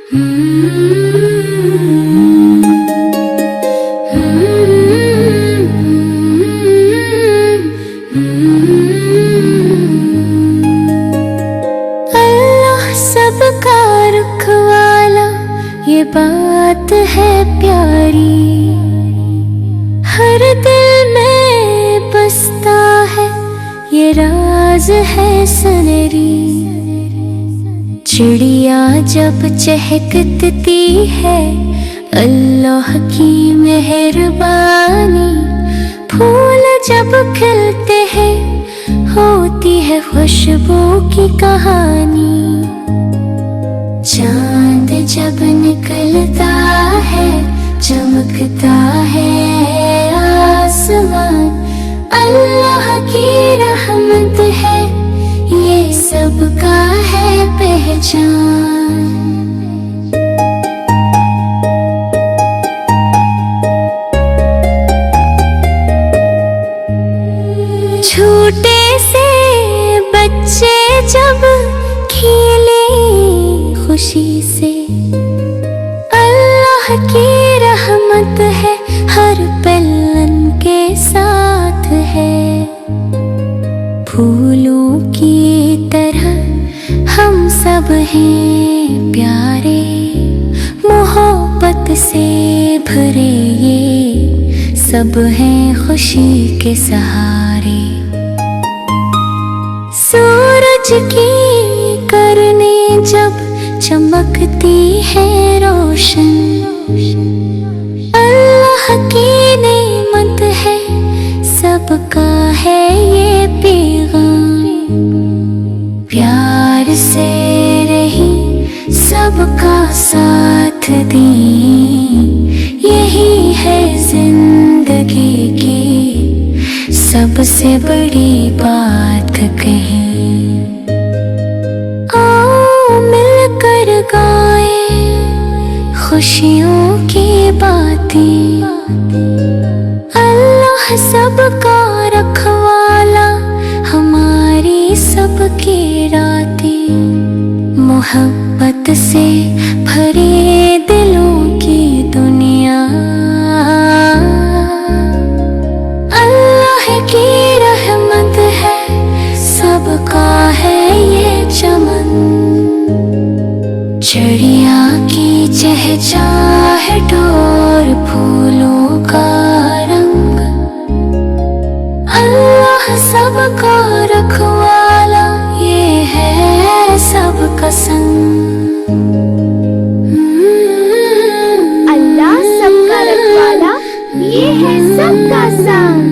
अल्लाह सबका रखवाला, ये बात है प्यारी, हर दिल में बसता है, ये राज है सनरी। चिड़िया जब चहकती है, अल्लाह की मेहरबानी। फूल जब खिलते हैं, होती है खुशबू की कहानी। चांद जब निकलता है, चमकता है आसमान। अल्लाह की रहमत है, ये सबका है पहचान। छोटे से बच्चे जब खेले खुशी से, अल्लाह की रहमत है, हर पल उनके साथ है। फूलों की तरह हम सब हैं प्यारे, मोहब्बत से भरे ये सब हैं खुशी के सहारे। सूरज की किरणें जब चमकती है रोशन, अल्लाह की नेमत है, सबका है ये पैगाम। प्यार से रही, सबका साथ दी, यही है जिंदगी की सबसे बड़ी बात कही। आओ मिलकर गाएं खुशियों की बातें, अल्लाह सबका रखवाला, हमारी सबकी रातें। मोहब्बत से भरे दिलों की दुनिया, अल्लाह की रहमत है, सबका है ये चमन। चिड़िया की चहचहाट और फूलों का रंग, अल्लाह सबका रखवाला, ये है सबका संग। अल्लाह सबका रखवाला, ये है सबका संग।